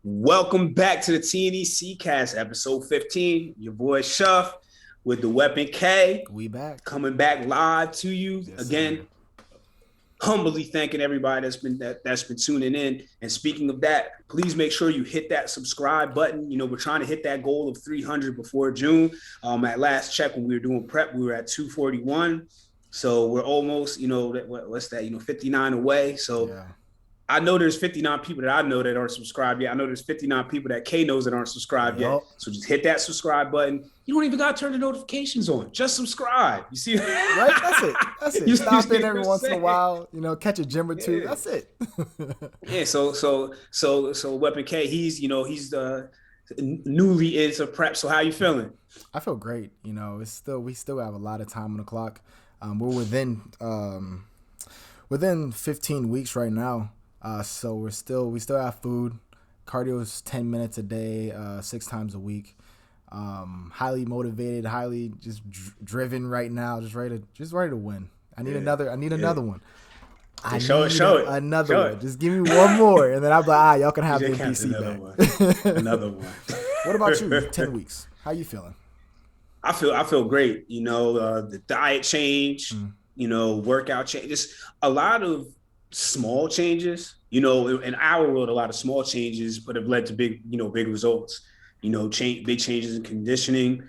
Welcome back to the TNEC Cast, episode 15. Your boy Shuff with the Weapon K We back. coming back live to you Yes, sir. again. Humbly thanking everybody that's been tuning in. And speaking of that, please make sure you hit that subscribe button. We're trying to hit that goal of 300 before June. At last check when we were doing prep, we were at 241. So we're almost, what's that? 59 away. So Yeah. I know there's 59 people that I know that aren't subscribed yet. I know there's 59 people that K knows that aren't subscribed yet. Yup. So just hit that subscribe button. You don't even got to turn the notifications on. Just subscribe. You see? Right? That's it. That's it. You Stop in what every I'm once in a saying? while, catch a gym or two. Yeah. That's it. Yeah. So Weapon K, he's newly into prep. So how you feeling? I feel great. We still have a lot of time on the clock. We're within 15 weeks right now. So we still have food. Cardio is 10 minutes a day, 6 times a week. Highly motivated, highly just driven right now. Just ready to win. I need another one. I Show it. need Show it. another Show one. it. Just give me one more, and then I'm like, y'all can have the DJ Kemp's NPC another back. one. Another one. What about you? 10 weeks. How you feeling? I feel great. The diet change, workout change, just a lot of small changes. In our world, a lot of small changes, but have led to big results. Big changes in conditioning,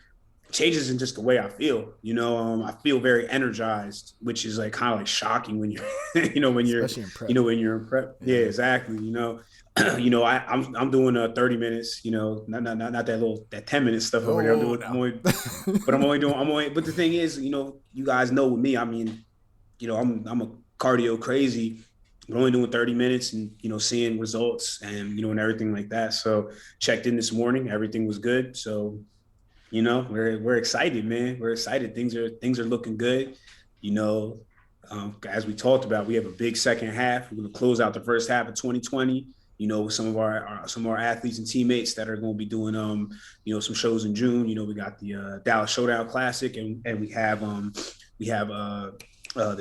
changes in just the way I feel. I feel very energized, which is like kind of like shocking when you're, when you're, Especially in prep. when you're in prep. Yeah, Yeah. exactly. I'm doing 30 minutes. Not that 10 minute stuff over there. No, no. But the thing is, you guys know with me. I mean, I'm a cardio crazy. We're only doing 30 minutes and, seeing results and everything like that. So checked in this morning. Everything was good. So, we're excited, man. We're excited. Things are looking good. You know, as we talked about, we have a big second half. We're going to close out the first half of 2020. With some of our athletes and teammates that are going to be doing some shows in June. We got the Dallas Showdown Classic, and we have the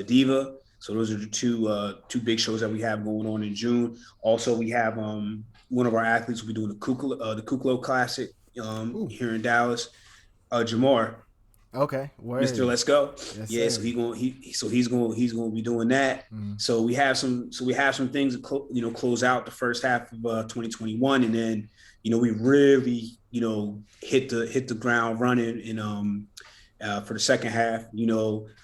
Diva. So those are the two big shows that we have going on in June. Also, we have one of our athletes will be doing the Kuklo Classic Ooh. here in Dallas. Jamar, Okay. Mr. Word. Let's Go. Yes, Yeah, so sir. he's going to be doing that. Mm. So we have some things to close out the first half of 2021, and then we really hit the ground running and for the second half.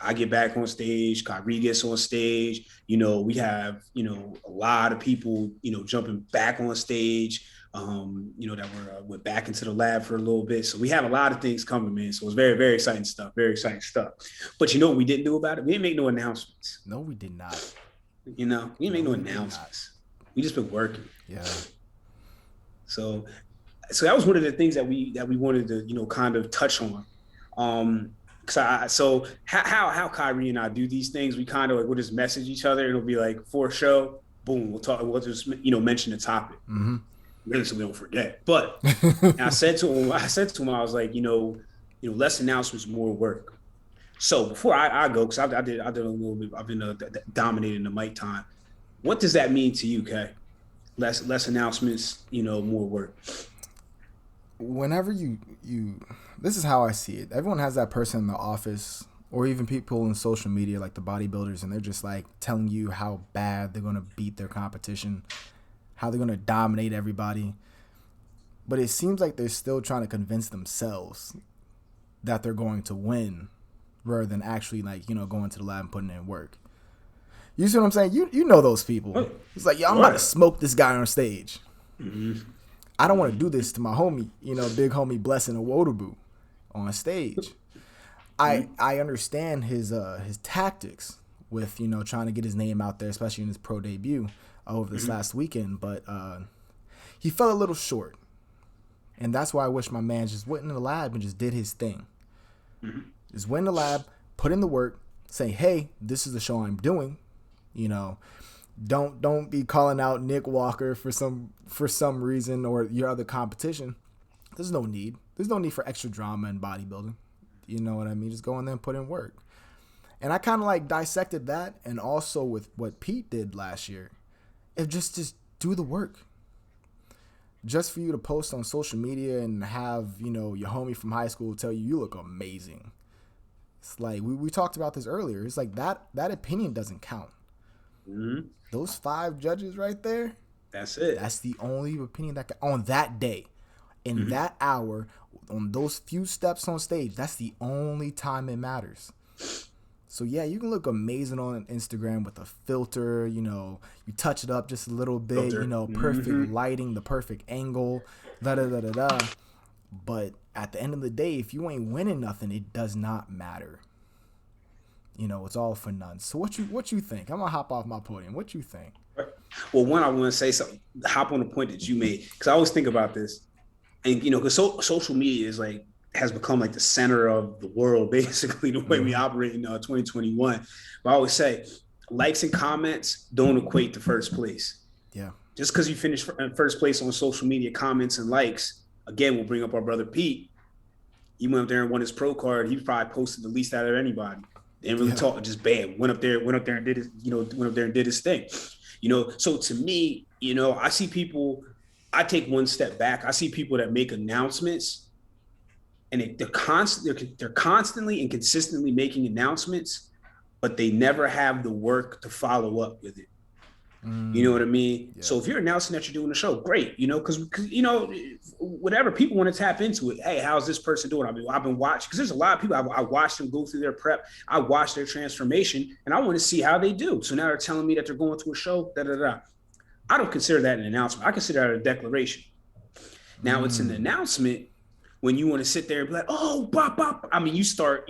I get back on stage, Kyrie gets on stage. We have a lot of people jumping back on stage. That went back into the lab for a little bit. So we have a lot of things coming, man. So it's very, very exciting stuff. Very exciting stuff. But you know what we didn't do about it? We didn't make no announcements. No, we did not. We didn't make No, no we did not. announcements. We just been working. Yeah. So that was one of the things that we wanted to kind of touch on. So how Kyrie and I do these things, we kind of like we'll just message each other. It'll be like for a show, boom, we'll talk. We'll just mention the topic. Mm-hmm. Really, so we don't forget. But I said to him, I was like, less announcements, more work. So before I go, because I did a little bit. I've been dominating the mic time. What does that mean to you, Kay? Less announcements, more work. Whenever you this is how I see it. Everyone has that person in the office or even people in social media like the bodybuilders, and they're just like telling you how bad they're going to beat their competition, how they're going to dominate everybody. But it seems like they're still trying to convince themselves that they're going to win rather than actually going to the lab and putting in work. You see what I'm saying? You know those people. It's like, I'm about to smoke this guy on stage. Mm-hmm. I don't want to do this to my homie, big homie Blessing Awodabu on stage. I understand his tactics with, trying to get his name out there, especially in his pro debut over this last weekend, but he fell a little short. And that's why I wish my man just went in the lab and just did his thing. Just went in the lab, put in the work, say, hey, this is the show I'm doing. Don't be calling out Nick Walker for some reason or your other competition. There's no need. There's no need for extra drama in bodybuilding. You know what I mean? Just go in there and put in work. And I kind of dissected that, and also with what Pete did last year. Just do the work. just for you to post on social media and have, you know, your homie from high school tell you look amazing. It's like we talked about this earlier. It's like that opinion doesn't count. Mm-hmm. Those 5 judges right there, That's it. that's the only opinion that on that day, in Mm-hmm. that hour, on those few steps on stage, that's the only time it matters. So yeah, you can look amazing on Instagram with a filter, you know, you touch it up just a little bit, Filter. you know, perfect Mm-hmm. lighting, the perfect angle, da da da da da. But at the end of the day, if you ain't winning nothing, it does not matter. You know, it's all for none. So what you think? I'm gonna hop off my podium. What you think? Well, one, I want to say something. Hop on the point that you made, because I always think about this, and you know, because social media is like has become like the center of the world, basically the way we operate in 2021. But I always say, likes and comments don't equate to first place. Yeah. Just because you finish in first place on social media, comments and likes, again, we'll bring up our brother Pete. He went up there and won his pro card. He probably posted the least out of anybody. Didn't really talk, just bam, went up there and did his, went up there and did his thing. So to me, I see people, I take one step back. I see people that make announcements and they're constantly and consistently making announcements, but they never have the work to follow up with it. You know what I mean? Yeah. So if you're announcing that you're doing a show, great, because whatever, people want to tap into it. Hey, how's this person doing? I've been watching, because there's a lot of people, I watched them go through their prep. I watched their transformation, and I want to see how they do. So now they're telling me that they're going to a show, da-da-da. I don't consider that an announcement. I consider that a declaration. Now it's an announcement when you want to sit there and be like, oh, bop, bop. I mean, you start,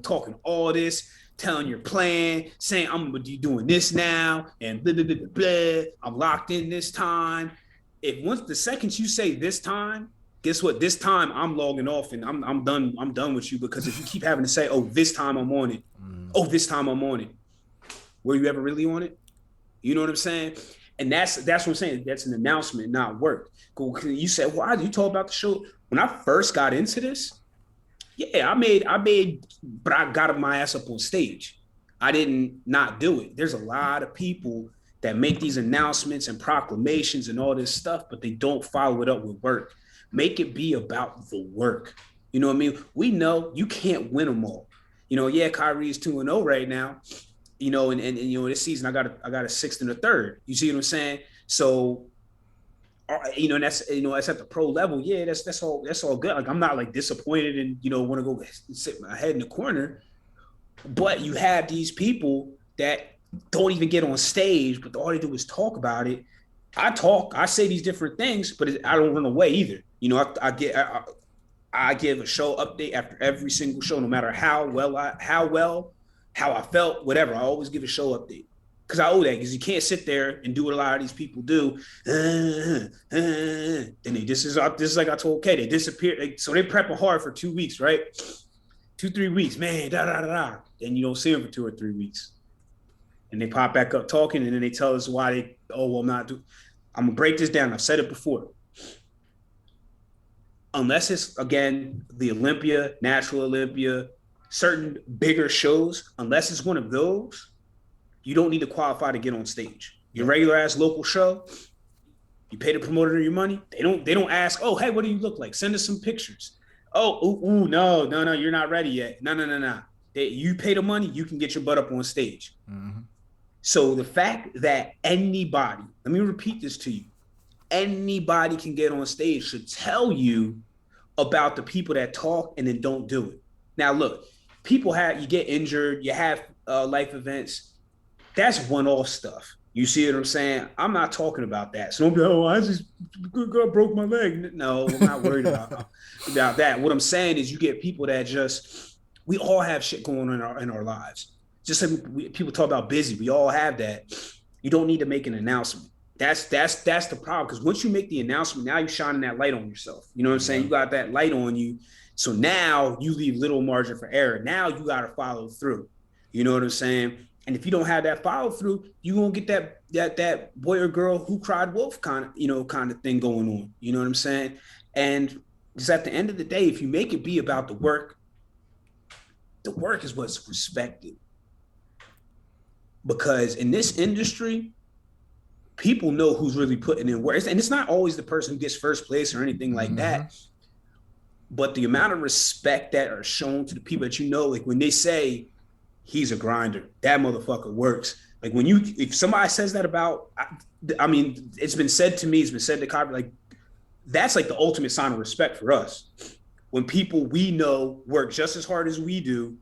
talking all this, telling your plan, saying I'm gonna be doing this now, and blah, blah, blah, blah. I'm locked in this time. If once the second you say this time, guess what? This time I'm logging off and I'm done. I'm done with you, because if you keep having to say, oh, this time I'm on it. Oh, this time I'm on it. Were you ever really on it? You know what I'm saying? And that's what I'm saying. That's an announcement, not work. You said, why did you talk about the show? When I first got into this, yeah, I made, but I got my ass up on stage. I didn't not do it. There's a lot of people that make these announcements and proclamations and all this stuff, but they don't follow it up with work. Make it be about the work. You know what I mean? We know you can't win them all. Yeah, Kyrie is 2-0 right now. And this season I got a 6th and a 3rd. You see what I'm saying? So, and that's at the pro level. Yeah, that's all good. Like, I'm not like disappointed and want to go sit my head in the corner. But you have these people that don't even get on stage, but all they do is talk about it. I say these different things, but I don't run away either. I give a show update after every single show, no matter how I felt, whatever. I always give a show update, because I owe that, because you can't sit there and do what a lot of these people do. Then this is like I told Kay, they disappear. So they prepping hard for 2 weeks, right? 2-3 weeks, man, da-da-da-da. Then you don't see them for 2 or 3 weeks. And they pop back up talking, and then they tell us why I'm going to break this down. I've said it before. Unless it's, again, the Olympia, Natural Olympia, certain bigger shows, unless it's one of those, you don't need to qualify to get on stage. Your regular ass local show, you pay the promoter your money. They don't ask, oh, hey, what do you look like? Send us some pictures. Oh, no, you're not ready yet. No. You pay the money, you can get your butt up on stage. Mm-hmm. So the fact that anybody, let me repeat this to you, anybody can get on stage should tell you about the people that talk and then don't do it. Now, look, you get injured, you have life events. That's one-off stuff. You see what I'm saying? I'm not talking about that. So don't be, I just broke my leg. No, I'm not worried about that. What I'm saying is, you get people that we all have shit going on in our lives. Just like people talk about busy, we all have that. You don't need to make an announcement. That's the problem, because once you make the announcement, now you're shining that light on yourself. You know what I'm saying? You got that light on you. So now you leave little margin for error. Now you got to follow through. You know what I'm saying? And if you don't have that follow through, you won't get that boy or girl who cried wolf kind of thing going on. You know what I'm saying? And just at the end of the day, if you make it be about the work is what's respected. Because in this industry, people know who's really putting in work. And it's not always the person who gets first place or anything like Mm-hmm. that. But the amount of respect that are shown to the people that you know, like when they say he's a grinder, that motherfucker works. Like when if somebody says that about, I mean, it's been said to me, it's been said to Kyrie, like that's like the ultimate sign of respect for us. When people we know work just as hard as we do,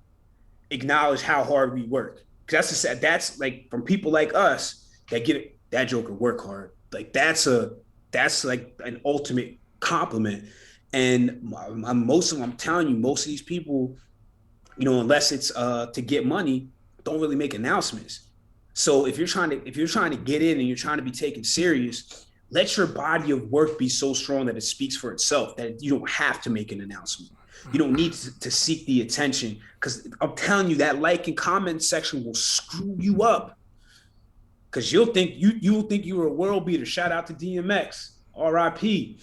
acknowledge how hard we work. Because that's like from people like us that get it, that Joker work hard. Like that's like an ultimate compliment. And I'm telling you, most of these people, unless it's to get money, don't really make announcements. So if you're trying to get in and you're trying to be taken serious, let your body of work be so strong that it speaks for itself, that you don't have to make an announcement. You don't need to seek the attention, because I'm telling you, that like and comment section will screw you up, because you'll think you're a world beater. Shout out to DMX, RIP.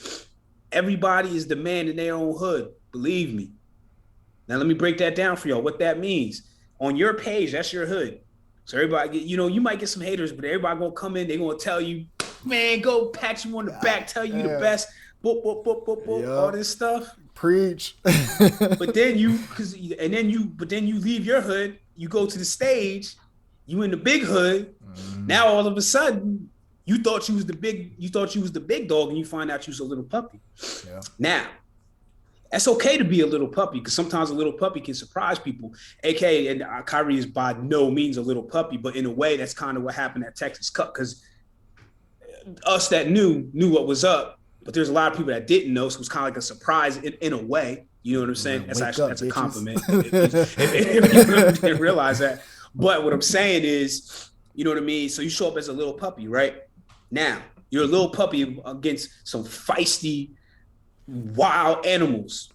Everybody is the man in their own hood. Believe me. Now let me break that down for y'all. What that means on your page, that's your hood. So everybody, you might get some haters, but everybody gonna come in. They're gonna tell you, man, go pat you on the back, tell you the best, boop, boop, boop, boop, boop, all this stuff. Preach. But then you leave your hood, you go to the stage, you in the big hood. Now all of a sudden, you thought you was the big dog, and you find out you was a little puppy. Yeah. Now, that's okay to be a little puppy, because sometimes a little puppy can surprise people. AKA, and Kyrie is by no means a little puppy, but in a way, that's kind of what happened at Texas Cup, because us that knew what was up, but there's a lot of people that didn't know, so it was kind of like a surprise in a way. You know what I'm saying? That's a compliment. if you didn't realize that. But what I'm saying is, you know what I mean? So you show up as a little puppy, right? Now, you're a little puppy against some feisty, wild animals.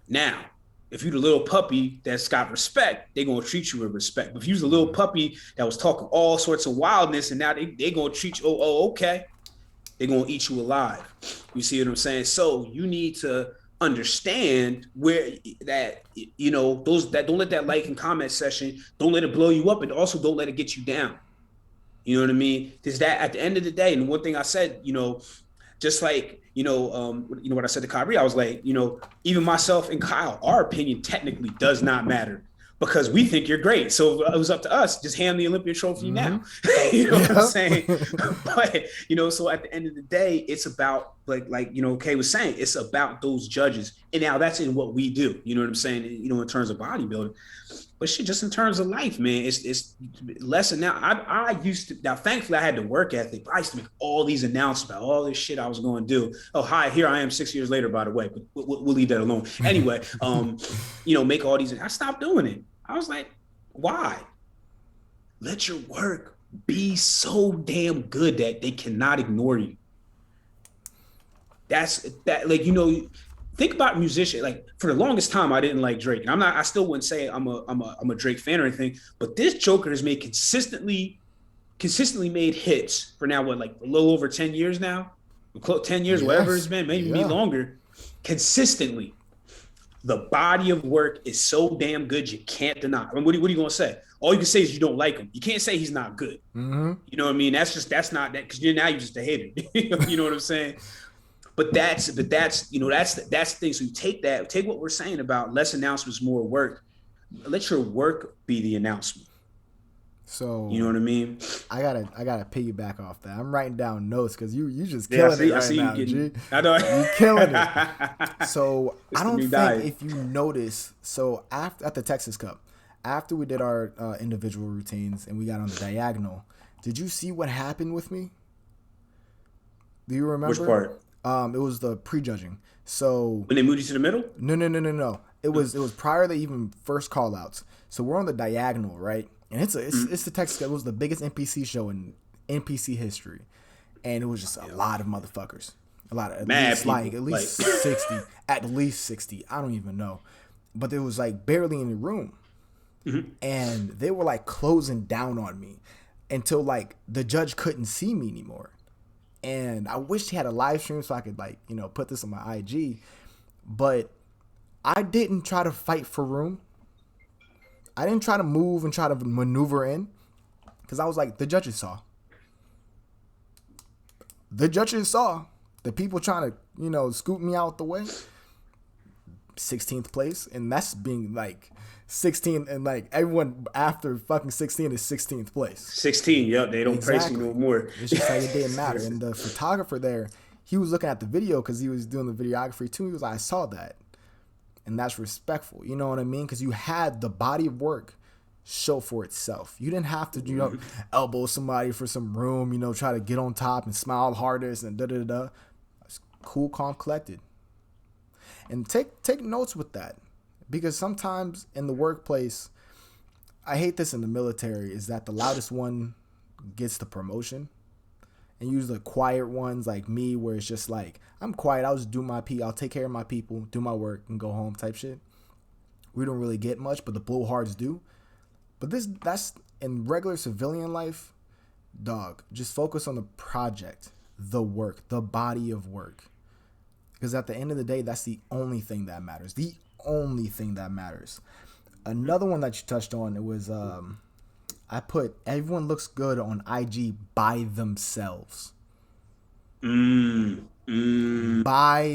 Now, if you're the little puppy that's got respect, they're going to treat you with respect. But if you're the little puppy that was talking all sorts of wildness, and now they're going to treat you, okay, they're going to eat you alive. You see what I'm saying? So you need to understand where that, those that don't let that like and comment session, don't let it blow you up, and also don't let it get you down. You know what I mean? Because that at the end of the day, and one thing I said, just like, what I said to Kyrie, I was like, even myself and Kyle, our opinion technically does not matter, because we think you're great. So it was up to us. Just hand the Olympic trophy now. You know what I'm saying? But, so at the end of the day, it's about, like Kay was saying, it's about those judges. And now that's in what we do. You know what I'm saying? In terms of bodybuilding. But shit, just in terms of life, man, it's less than now. I used to, now thankfully I had the work ethic, but I used to make all these announcements about all this shit I was going to do. Oh, hi, here I am 6 years later, by the way, but we'll leave that alone. Anyway, make all these, I stopped doing it. I was like, why? Let your work be so damn good that they cannot ignore you. Think about musician. Like, for the longest time, I didn't like Drake. And I still wouldn't say I'm a Drake fan or anything, but this Joker has made consistently made hits for now, like a little over 10 years now, 10 years, whatever it's been, maybe longer, consistently. The body of work is so damn good, you can't deny. I mean, what are you going to say? All you can say is you don't like him. You can't say he's not good. Mm-hmm. You know what I mean? That's not that, because you're just a hater. You know what I'm saying? But that's the thing. So you take what we're saying about less announcements, more work. Let your work be the announcement. So you know what I mean? I gotta piggyback off that. I'm writing down notes because you just killing it right now, G. I know you're killing it. So I don't think if you notice. So at the Texas Cup, after we did our individual routines and we got on the diagonal, did you see what happened with me? Do you remember? Which part? It was the prejudging. So when they moved you to the middle? No. It was prior to even first call outs. So we're on the diagonal, right? And it's the Texas Cup. It was the biggest NPC show in NPC history, and it was just a lot of motherfuckers. A lot of at least 60, at least 60. I don't even know, but it was like barely in the room, and they were like closing down on me until like the judge couldn't see me anymore. And I wish he had a live stream so I could put this on my IG, but I didn't try to fight for room. I didn't try to move and try to maneuver in because I was like, the judges saw. The judges saw the people trying to, scoot me out the way. 16th place, and that's being like 16, and like everyone after fucking 16 is 16th place. 16, yep, they don't praise you no more. It's just like it didn't matter. And the photographer there, he was looking at the video because he was doing the videography too. He was like, I saw that. And that's respectful. You know what I mean? Because you had the body of work show for itself. You didn't have to, elbow somebody for some room, try to get on top and smile hardest and da-da-da. Cool, calm, collected. And take notes with that, because sometimes in the workplace, I hate this in the military, is that the loudest one gets the promotion, and usually the quiet ones like me, where it's just like, I'm quiet, I'll just do my I'll take care of my people, do my work, and go home type shit. We don't really get much, but the blowhards do. But that's in regular civilian life, dog. Just focus on the project, the work, the body of work. Because at the end of the day, that's the only thing that matters. The only thing that matters. Another one that you touched on, it was, I put, everyone looks good on IG by themselves. By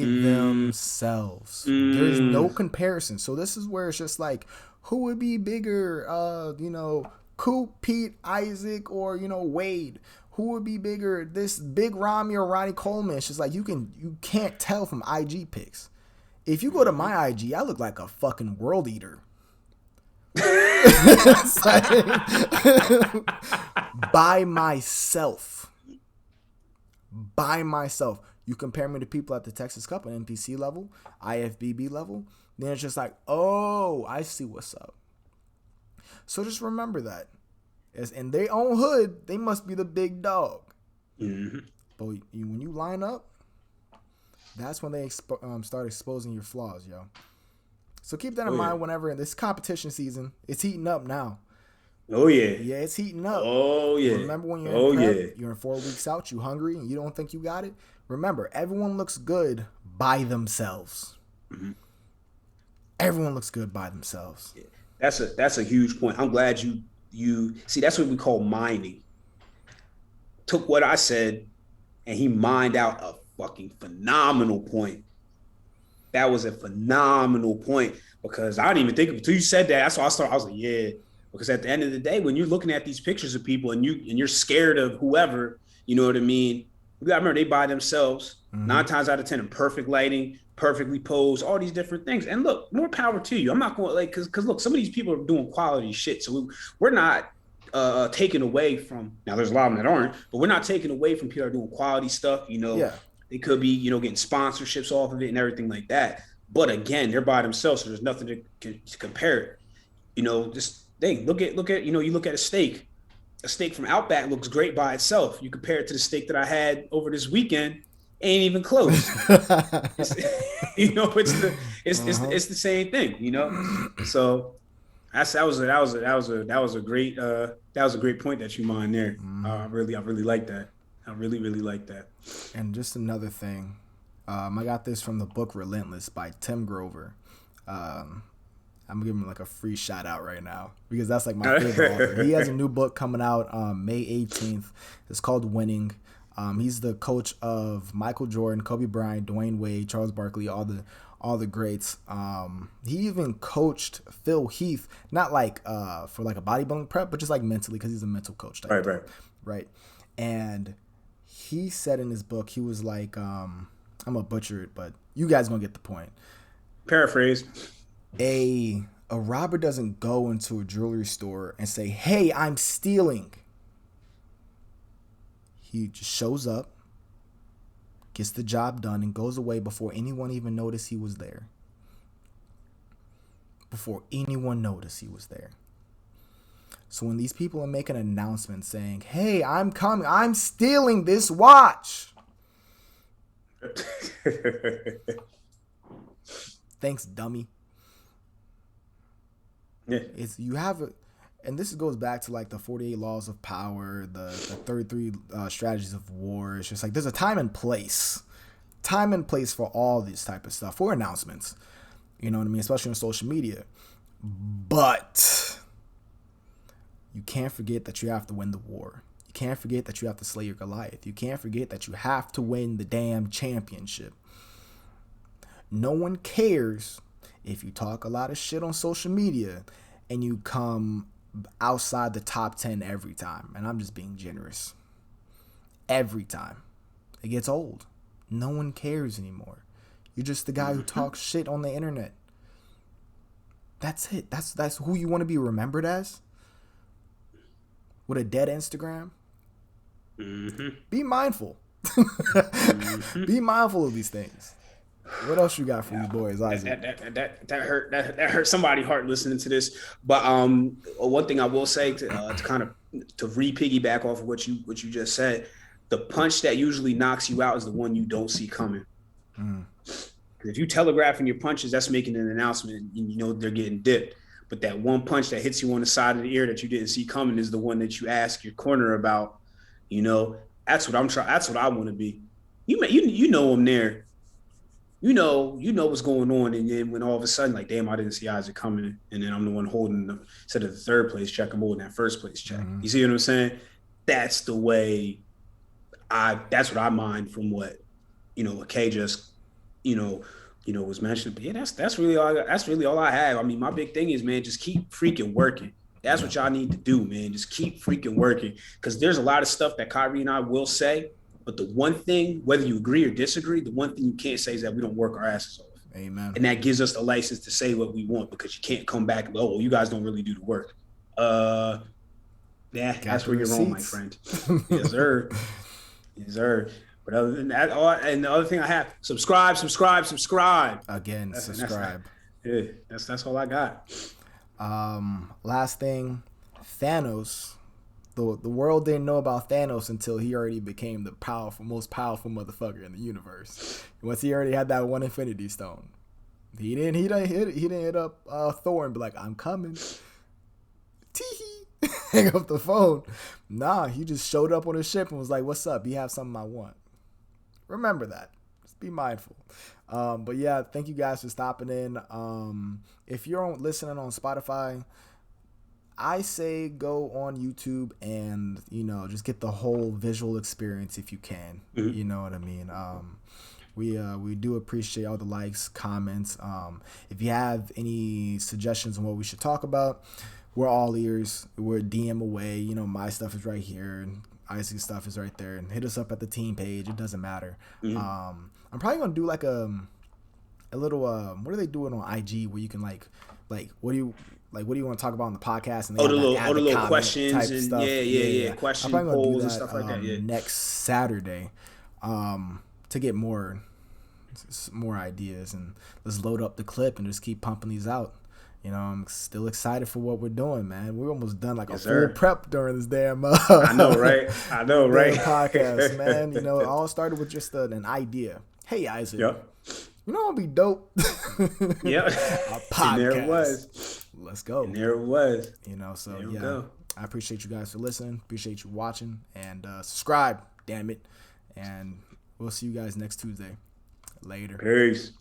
themselves. There's no comparison. So this is where it's just like, who would be bigger, Coop, Pete, Isaac, or, Wade? Who would be bigger, this Big Ramy or Ronnie Coleman? It's just like you can't tell from IG pics. If you go to my IG, I look like a fucking world eater. By myself. You compare me to people at the Texas Cup and NPC level, IFBB level, then it's just like, oh, I see what's up. So just remember that. As in their own hood, they must be the big dog. Mm-hmm. But when you line up, that's when they start exposing your flaws, yo. So keep that in mind whenever this competition season, it's heating up now. Oh, yeah. Yeah, it's heating up. Oh, yeah. Remember when you're in prep, you're in 4 weeks out, you hungry, and you don't think you got it? Remember, everyone looks good by themselves. Mm-hmm. Everyone looks good by themselves. Yeah. That's a huge point. I'm glad you see, that's what we call mining. Took what I said and he mined out a fucking phenomenal point. That was a phenomenal point, because I didn't even think of it until you said that. That's why I was like, yeah. Because at the end of the day, when you're looking at these pictures of people and you're scared of whoever, you know what I mean? You gotta remember, they by themselves, 9 times out of 10 in perfect lighting, perfectly posed, all these different things. And look, more power to you. I'm not going because look, some of these people are doing quality shit. So we're not taking away from, now there's a lot of them that aren't, but we're not taking away from people that are doing quality stuff. They could be, getting sponsorships off of it and everything like that. But again, they're by themselves, so there's nothing to compare it. Just look at, you look at a steak. A steak from Outback looks great by itself. You compare it to the steak that I had over this weekend, ain't even close. It's the same thing, So that was a great point that you mined there. I really like that. I really like that. And just another thing, I got this from the book Relentless by Tim Grover. I'm gonna give him like a free shout out right now, because that's like my favorite author. He has a new book coming out May 18th. It's called Winning. He's the coach of Michael Jordan, Kobe Bryant, Dwayne Wade, Charles Barkley, all the greats. He even coached Phil Heath, not like for like a bodybuilding prep, but just like mentally, because he's a mental coach type. Right. And he said in his book, he was like, I'm gonna butcher it, but you guys gonna get the point. Paraphrase. A robber doesn't go into a jewelry store and say, "Hey, I'm stealing." He just shows up, gets the job done, and goes away before anyone even noticed he was there. So when these people are making announcements saying, "Hey, I'm coming, I'm stealing this watch." Thanks, dummy. Yeah. And this goes back to like the 48 laws of power, the 33 strategies of war. It's just like there's a time and place for all this type of stuff, for announcements. You know what I mean? Especially on social media. But you can't forget that you have to win the war. You can't forget that you have to slay your Goliath. You can't forget that you have to win the damn championship. No one cares if you talk a lot of shit on social media and you come outside the top 10 every time. And I'm just being generous. Every time. It gets old. No one cares anymore. You're just the guy who talks shit on the internet. That's it. That's who you want to be remembered as? With a dead Instagram? Be mindful. Be mindful of these things. What else you got for you boys, Isaac? That hurt somebody's heart listening to this. But one thing I will say to kind of to piggyback off of what you just said, the punch that usually knocks you out is the one you don't see coming. If you telegraphing your punches, that's making an announcement, and you know they're getting dipped. But that one punch that hits you on the side of the ear that you didn't see coming is the one that you ask your corner about. You know, that's what I'm trying. That's what I want to be. You know I'm there. You know what's going on, and then when all of a sudden, like, damn, I didn't see Isaac coming, and then I'm the one holding the instead of the third place check, I'm holding that first place check. You see what I'm saying? That's the way. That's what I mind from what what Kay just was mentioned. But yeah, that's really all. That's really all I have. I mean, my big thing is, man, just keep freaking working. That's what y'all need to do, man. Just keep freaking working, because there's a lot of stuff that Kyrie and I will say. But the one thing, whether you agree or disagree, the one thing you can't say is that we don't work our asses off. Amen. And that gives us the license to say what we want, because you can't come back and go, oh, you guys don't really do the work. Yeah, that's where you're wrong, my friend. Yes, sir. Yes, sir. But other than that, and the other thing I have, subscribe. Again, subscribe. That's all I got. Last thing, Thanos. The world didn't know about Thanos until he already became the most powerful motherfucker in the universe. Once he already had that one Infinity Stone, he didn't hit up Thor and be like, "I'm coming." Tee-hee. Hang up the phone. Nah, he just showed up on his ship and was like, "What's up? You have something I want." Remember that. Just be mindful. But yeah, thank you guys for stopping in. If you're listening on Spotify, I say go on YouTube and, just get the whole visual experience if you can. You know what I mean? We do appreciate all the likes, comments. If you have any suggestions on what we should talk about, we're all ears. We're DM away. My stuff is right here, and Isaac's stuff is right there. And hit us up at the team page. It doesn't matter. I'm probably gonna do like a little what are they doing on IG where you can like what do you want to talk about on the podcast? And the little questions and stuff. Yeah. Question polls and stuff like that. Yeah. Next Saturday, to get more ideas, and let's load up the clip and just keep pumping these out. I'm still excited for what we're doing, man. We're almost done a full prep during this damn I know, right? Podcast, man. It all started with just an idea. Hey, Isaac. Yep. It'd be dope. Yeah. A podcast. And there it was. Let's go. And there it was. So yeah. I appreciate you guys for listening. Appreciate you watching. And subscribe, damn it. And we'll see you guys next Tuesday. Later. Peace.